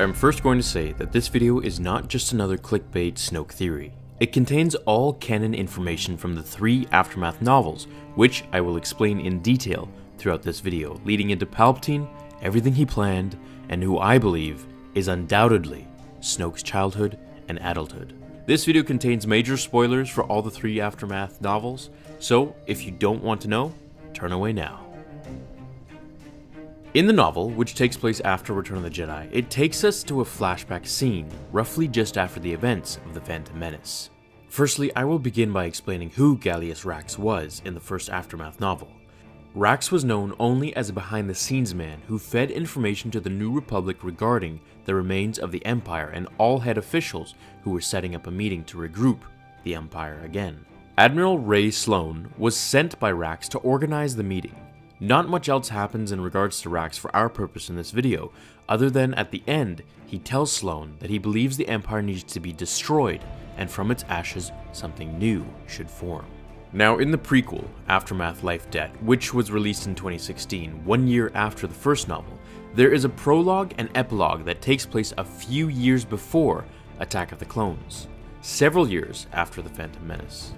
I'm first going to say that this video is not just another clickbait Snoke theory. It contains all canon information from the 3 Aftermath novels, which I will explain in detail throughout this video, leading into Palpatine, everything he planned, and who I believe is undoubtedly Snoke's childhood and adulthood. This video contains major spoilers for all the 3 Aftermath novels, so if you don't want to know, turn away now. In the novel, which takes place after Return of the Jedi, it takes us to a flashback scene, roughly just after the events of The Phantom Menace. Firstly, I will begin by explaining who Gallius Rax was in the first Aftermath novel. Rax was known only as a behind-the-scenes man who fed information to the New Republic regarding the remains of the Empire and all head officials who were setting up a meeting to regroup the Empire again. Admiral Ray Sloane was sent by Rax to organize the meeting. Not much else happens in regards to Rax for our purpose in this video, other than at the end, he tells Sloane that he believes the Empire needs to be destroyed, and from its ashes, something new should form. Now in the prequel, Aftermath Life Debt, which was released in 2016, 1 year after the first novel, there is a prologue and epilogue that takes place a few years before Attack of the Clones, several years after The Phantom Menace.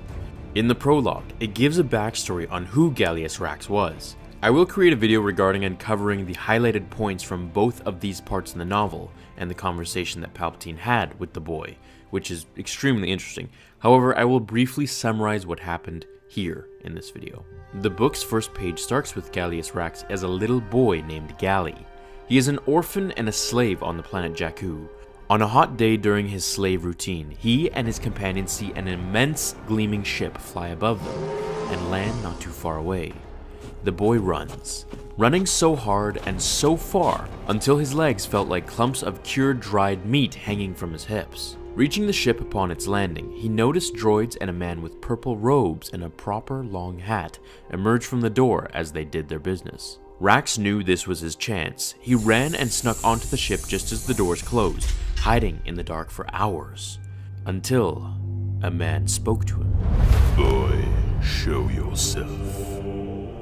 In the prologue, it gives a backstory on who Gallius Rax was. I will create a video regarding uncovering the highlighted points from both of these parts in the novel and the conversation that Palpatine had with the boy, which is extremely interesting. However, I will briefly summarize what happened here in this video. The book's first page starts with Gallius Rax as a little boy named Galli. He is an orphan and a slave on the planet Jakku. On a hot day during his slave routine, he and his companions see an immense gleaming ship fly above them and land not too far away. The boy runs, running so hard and so far until his legs felt like clumps of cured dried meat hanging from his hips. Reaching the ship upon its landing, he noticed droids and a man with purple robes and a proper long hat emerge from the door as they did their business. Rax knew this was his chance. He ran and snuck onto the ship just as the doors closed, hiding in the dark for hours, until a man spoke to him. Boy, show yourself.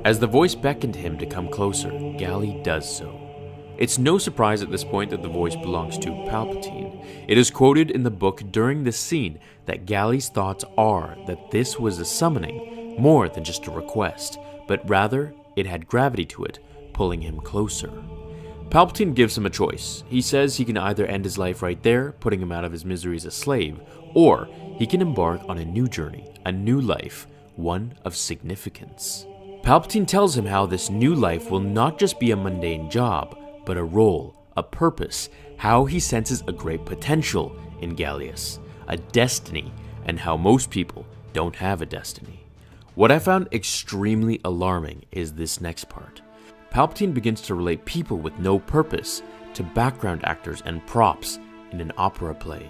As the voice beckoned him to come closer, Galli does so. It's no surprise at this point that the voice belongs to Palpatine. It is quoted in the book during this scene that Galli's thoughts are that this was a summoning more than just a request, but rather it had gravity to it, pulling him closer. Palpatine gives him a choice. He says he can either end his life right there, putting him out of his misery as a slave, or he can embark on a new journey, a new life, one of significance. Palpatine tells him how this new life will not just be a mundane job, but a role, a purpose, how he senses a great potential in Gallius, a destiny, and how most people don't have a destiny. What I found extremely alarming is this next part. Palpatine begins to relate people with no purpose to background actors and props in an opera play.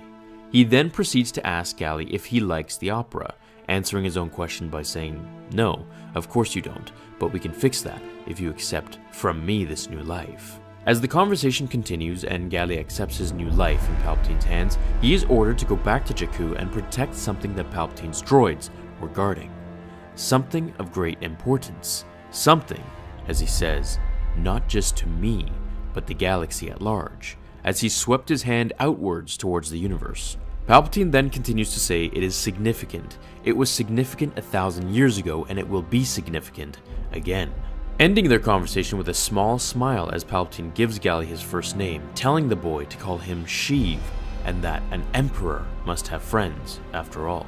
He then proceeds to ask Galli if he likes the opera, answering his own question by saying, "No, of course you don't, but we can fix that if you accept from me this new life." As the conversation continues and Galli accepts his new life in Palpatine's hands, he is ordered to go back to Jakku and protect something that Palpatine's droids were guarding. Something of great importance. Something, as he says, not just to me, but the galaxy at large, as he swept his hand outwards towards the universe. Palpatine then continues to say it is significant. It was significant 1,000 years ago, and it will be significant again. Ending their conversation with a small smile as Palpatine gives Galli his first name, telling the boy to call him Sheev, and that an emperor must have friends, after all.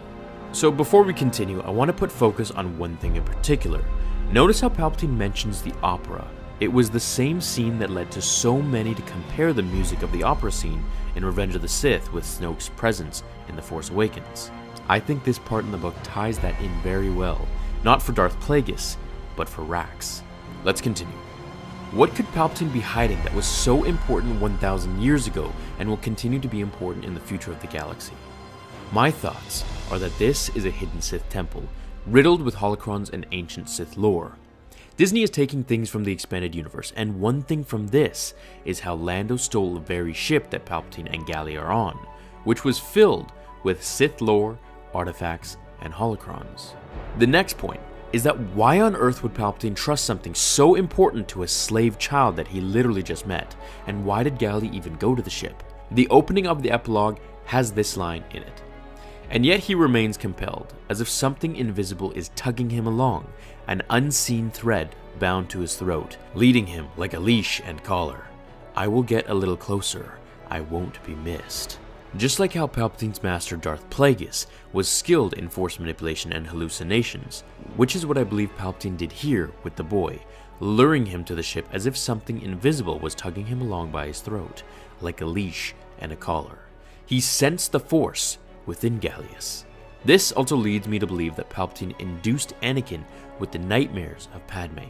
So before we continue, I want to put focus on one thing in particular. Notice how Palpatine mentions the opera. It was the same scene that led to so many to compare the music of the opera scene in Revenge of the Sith with Snoke's presence in The Force Awakens. I think this part in the book ties that in very well, not for Darth Plagueis, but for Rax. Let's continue. What could Palpatine be hiding that was so important 1,000 years ago and will continue to be important in the future of the galaxy? My thoughts are that this is a hidden Sith temple, riddled with holocrons and ancient Sith lore. Disney is taking things from the expanded universe, and one thing from this is how Lando stole the very ship that Palpatine and Galli are on, which was filled with Sith lore, artifacts, and holocrons. The next point is that why on earth would Palpatine trust something so important to a slave child that he literally just met, and why did Galli even go to the ship? The opening of the epilogue has this line in it. And yet he remains compelled, as if something invisible is tugging him along, an unseen thread bound to his throat, leading him like a leash and collar. I will get a little closer. I won't be missed. Just like how Palpatine's master Darth Plagueis was skilled in force manipulation and hallucinations, which is what I believe Palpatine did here with the boy, luring him to the ship as if something invisible was tugging him along by his throat, like a leash and a collar. He sensed the force within Gallius. This also leads me to believe that Palpatine induced Anakin with the nightmares of Padme.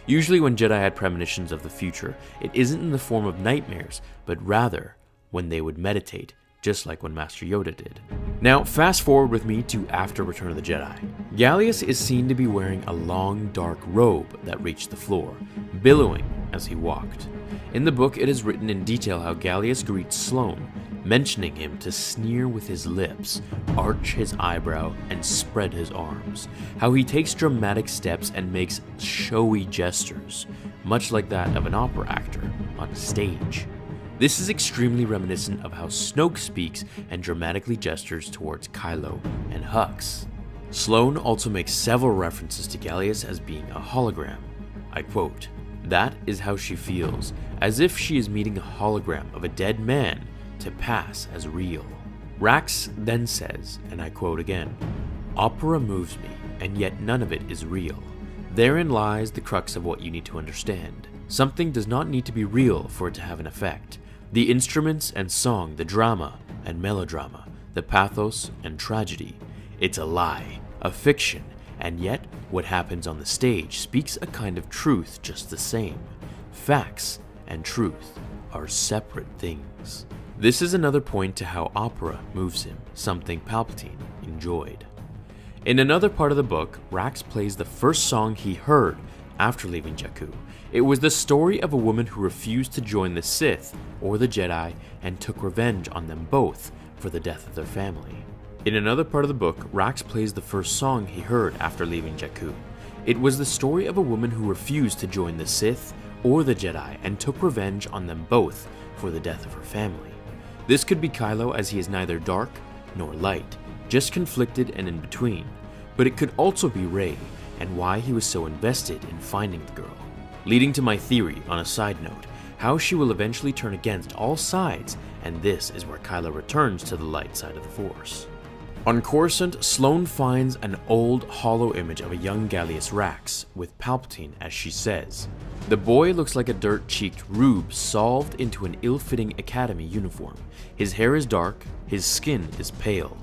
Usually when Jedi had premonitions of the future, it isn't in the form of nightmares, but rather when they would meditate, just like when Master Yoda did. Now, fast forward with me to after Return of the Jedi. Gallius is seen to be wearing a long, dark robe that reached the floor, billowing as he walked. In the book, it is written in detail how Gallius greets Sloane, mentioning him to sneer with his lips, arch his eyebrow, and spread his arms. How he takes dramatic steps and makes showy gestures, much like that of an opera actor on stage. This is extremely reminiscent of how Snoke speaks and dramatically gestures towards Kylo and Hux. Sloane also makes several references to Gallius as being a hologram. I quote, "That is how she feels, as if she is meeting a hologram of a dead man to pass as real." Rax then says, and I quote again, "Opera moves me, and yet none of it is real. Therein lies the crux of what you need to understand. Something does not need to be real for it to have an effect. The instruments and song, the drama and melodrama, the pathos and tragedy. It's a lie, a fiction, and yet what happens on the stage speaks a kind of truth just the same. Facts and truth are separate things." This is another point to how opera moves him, something Palpatine enjoyed. In another part of the book, Rax plays the first song he heard after leaving Jakku. It was the story of a woman who refused to join the Sith or the Jedi and took revenge on them both for the death of their family. In another part of the book, Rax plays the first song he heard after leaving Jakku. It was the story of a woman who refused to join the Sith or the Jedi and took revenge on them both for the death of her family. This could be Kylo, as he is neither dark nor light, just conflicted and in between, but it could also be Rey and why he was so invested in finding the girl. Leading to my theory, on a side note, how she will eventually turn against all sides, and this is where Kylo returns to the light side of the Force. On Coruscant, Sloane finds an old hollow image of a young Gallius Rax, with Palpatine as she says. The boy looks like a dirt-cheeked rube solved into an ill-fitting academy uniform. His hair is dark, his skin is pale.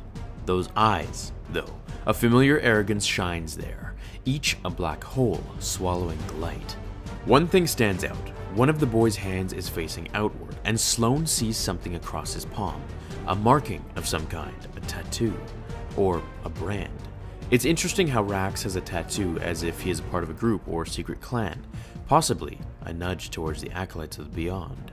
Those eyes, though, a familiar arrogance shines there, each a black hole swallowing the light. One thing stands out. One of the boy's hands is facing outward, and Sloane sees something across his palm, a marking of some kind, a tattoo, or a brand. It's interesting how Rax has a tattoo as if he is a part of a group or secret clan, possibly a nudge towards the acolytes of the beyond.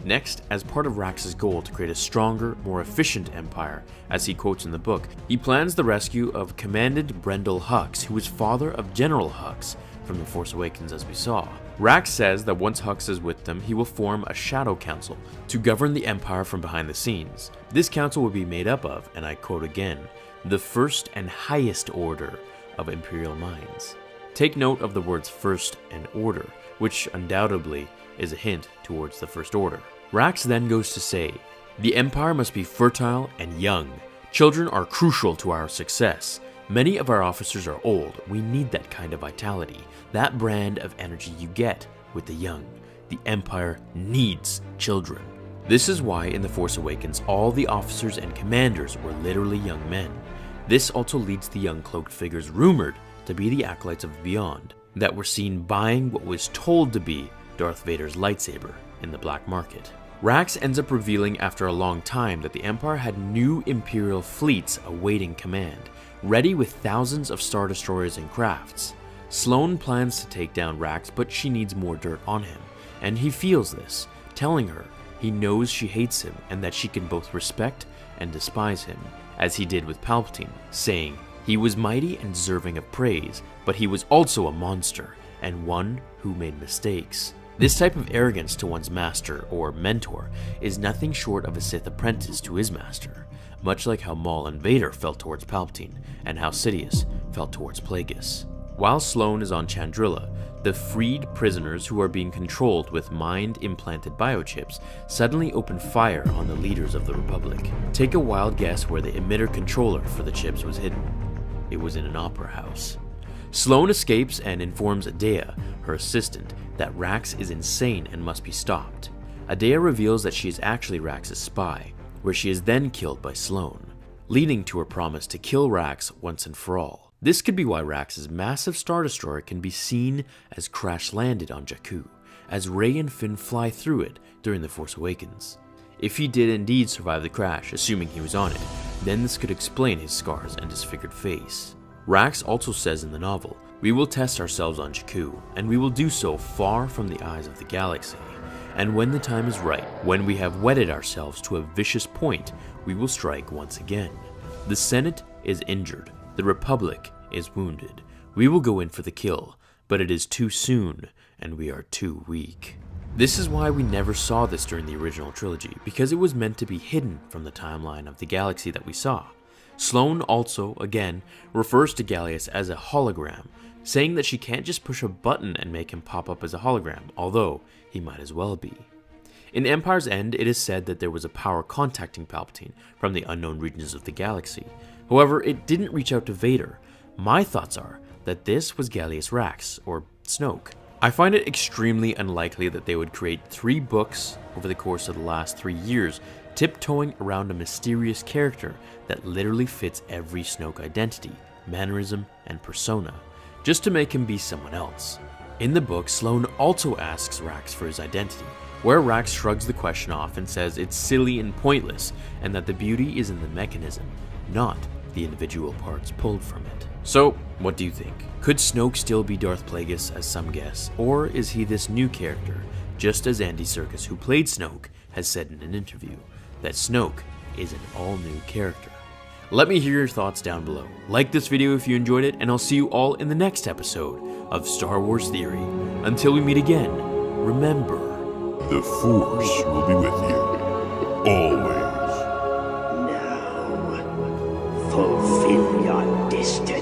Next, as part of Rax's goal to create a stronger, more efficient empire, as he quotes in the book, he plans the rescue of Commandant Brendel Hux, who is father of General Hux from The Force Awakens, as we saw. Rax says that once Hux is with them, he will form a shadow council to govern the empire from behind the scenes. This council will be made up of, and I quote again, the first and highest order of Imperial minds. Take note of the words first and order, which undoubtedly is a hint towards the First Order. Rax then goes to say, the Empire must be fertile and young. Children are crucial to our success. Many of our officers are old. We need that kind of vitality, that brand of energy you get with the young. The Empire needs children. This is why in The Force Awakens, all the officers and commanders were literally young men. This also leads the young cloaked figures rumored to be the acolytes of the Beyond, that were seen buying what was told to be Darth Vader's lightsaber in the black market. Rax ends up revealing after a long time that the Empire had new Imperial fleets awaiting command, ready with thousands of Star Destroyers and crafts. Sloane plans to take down Rax, but she needs more dirt on him, and he feels this, telling her he knows she hates him and that she can both respect and despise him, as he did with Palpatine, saying, he was mighty and deserving of praise, but he was also a monster, and one who made mistakes. This type of arrogance to one's master or mentor is nothing short of a Sith apprentice to his master, much like how Maul and Vader felt towards Palpatine, and how Sidious felt towards Plagueis. While Sloane is on Chandrila, the freed prisoners who are being controlled with mind-implanted biochips suddenly open fire on the leaders of the Republic. Take a wild guess where the emitter controller for the chips was hidden. It was in an opera house. Sloane escapes and informs Adea, her assistant, that Rax is insane and must be stopped. Adea reveals that she is actually Rax's spy, where she is then killed by Sloane, leading to her promise to kill Rax once and for all. This could be why Rax's massive Star Destroyer can be seen as crash-landed on Jakku, as Rey and Finn fly through it during The Force Awakens. If he did indeed survive the crash, assuming he was on it, then this could explain his scars and disfigured face. Rax also says in the novel, "We will test ourselves on Jakku, and we will do so far from the eyes of the galaxy. And when the time is right, when we have wedded ourselves to a vicious point, we will strike once again. The Senate is injured. The Republic is wounded. We will go in for the kill, but it is too soon, and we are too weak." This is why we never saw this during the original trilogy, because it was meant to be hidden from the timeline of the galaxy that we saw. Sloane also, again, refers to Gallius as a hologram, saying that she can't just push a button and make him pop up as a hologram, although he might as well be. In Empire's End, it is said that there was a power contacting Palpatine from the unknown regions of the galaxy. However, it didn't reach out to Vader. My thoughts are that this was Gallius Rax, or Snoke. I find it extremely unlikely that they would create 3 books over the course of the last 3 years, tiptoeing around a mysterious character that literally fits every Snoke identity, mannerism, and persona, just to make him be someone else. In the book, Sloane also asks Rax for his identity, where Rax shrugs the question off and says it's silly and pointless, and that the beauty is in the mechanism, not the individual parts pulled from it. So, what do you think? Could Snoke still be Darth Plagueis, as some guess, or is he this new character, just as Andy Serkis, who played Snoke, has said in an interview, that Snoke is an all-new character? Let me hear your thoughts down below. Like this video if you enjoyed it, and I'll see you all in the next episode of Star Wars Theory. Until we meet again, remember, The Force will be with you. Always. Now, fulfill your destiny.